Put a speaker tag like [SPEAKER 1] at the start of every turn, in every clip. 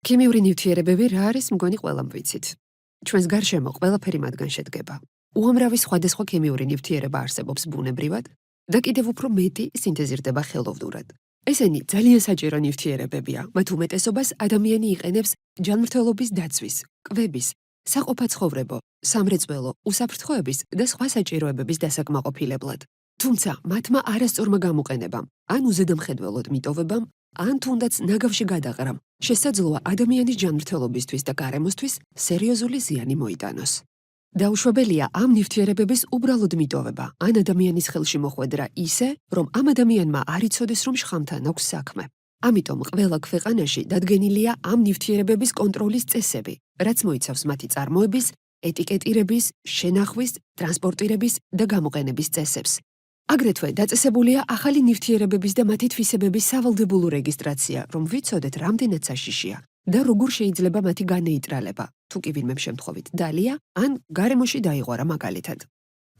[SPEAKER 1] ქიმიური ნივთიერებები რა არის მგონი ყველამ ვიცით. ჩვენს გარშემო ყველაფერი მათგან შედგება. უამრავი სხვადასხვა ქიმიური ნივთიერება არსებობს ბუნებრივად და კიდევ უფრო მეტი სინთეზირდება ხელოვნურად. ესენი ძალიან საჭირო ნივთიერებებია, მათ უმეტესობას ადამიანი იყენებს ჯანმრთელობის დაცვის, კვების, საყოფაცხოვრებო, სამრეწველო, უსაფრთხოების და სხვა საჭიროებების დასაკმაყოფილებლად. თუმცა მათმა არასწორმა გამოყენებამ, ან უზედამხედველოდ მიტოვებამ, ან თუნდაც ნაგავში გადაყრამ, შესაძლოა ადამიანის ჯანმრთელობისთვის და გარემოსთვის სერიოზული ზიანი მოიტანოს. დაუშვებელია ამ ნივთიერებების უბრალოდ მიტოვება, ან ადამიანის ხელში მოხვედრა ისე, რომ ამ ადამიანმა არ იცოდეს, რომ შხამთან აქვს საქმე. ამიტომ ყველა ქვეყანაში დადგენილია ამ ნივთიერებების კონტროლის წესები, რაც მოიცავს მათი წარმოების, ეტიკეტირების, შენახვის, ტრანსპორტირების და გამოყენების წესებს. აგრეთვე დაწესებულია ახალი ნივთიერებების და მათი თვისებების სავალდებულო რეგისტრაცია, რომ ვიცოდეთ, რამდენად საშიშია და როგორ შეიძლება მათი განეიტრალება, თუ კი ვინმე შემთხვევით დალია, ან გარემოში დაიღარა მაგალითად.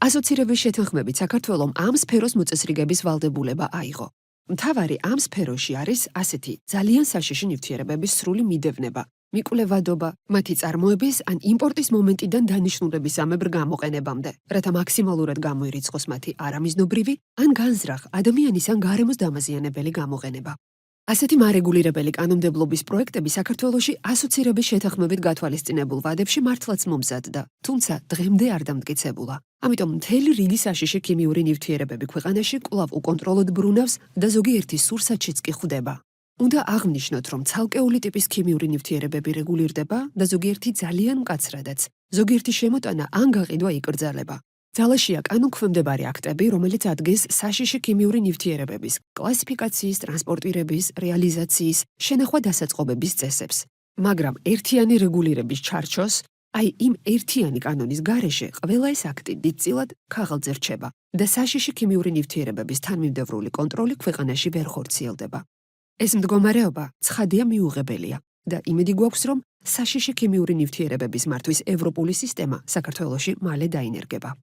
[SPEAKER 1] ასოცირების შეთანხმებით საქართველომ ამ სფეროს მოწესრიგების ვალდებულება აიღო. მთავარი ამ სფეროში არის ასეთი ძალიან საშიში ნივთიერებების სრული მიდევნება, მიკვლევადობა, მათი წარმოების ან იმპორტის მომენტიდან დანიშნულებისამებრ გამოყენებამდე, რათა მაქსიმალურად გამოირიცხოს მათი არამიზნობრივი ან განზრახ ადამიანის ან გარემოს დამაზიანებელი გამოყენება. ასეთი მარეგულირებელი კანონმდებლობის პროექტები საქართველოში ასოცირების შეთანხმებით გათვალისწინებულ ვადებში მართლაც მომზადდა, თუმცა დღემდე არ დამტკიცებულა. ამიტომ მთელი რიგი საშიში ქიმიური ნივთიერებები ქვეყანაში კვლავ უკონტროლოდ ბრუნავს და ზოგიერთი სურსათშიც კი ხვდება. უნდა აღნიშნოთ, რომ ცალკეული ტიპის ქიმიური ნივთიერებები რეგულირდება და ზოგიერთი ძალიან მკაცრადაც. ზოგიერთი შემოტანა ან გაყიდვა იკრძალება. ძალაშია კანონქვემდებარე აქტები, რომელიც ადგენს საშიში ქიმიური ნივთიერებების კლასიფიკაციის, ტრანსპორტირების, რეალიზაციის, შენახვა-დასაწყობების წესებს. მაგრამ ერთიანი რეგულირების ჩარჩოს, აი იმ ერთიანი კანონის გარეშე ყველა ეს აქტი დიდწილად ქაღალდზე რჩება და საშიში ქიმიური ნივთიერებების თანმიმდევრული კონტროლი ქვეყანაში ვერ ხორციელდება. ეს მდგომარეობა ცხადია მიუღებელია და იმედი გვაქვს, რომ საშიში ქიმიური ნივთიერებების მართვის ევროპული სისტემა საქართველოში მალე დაინერგება.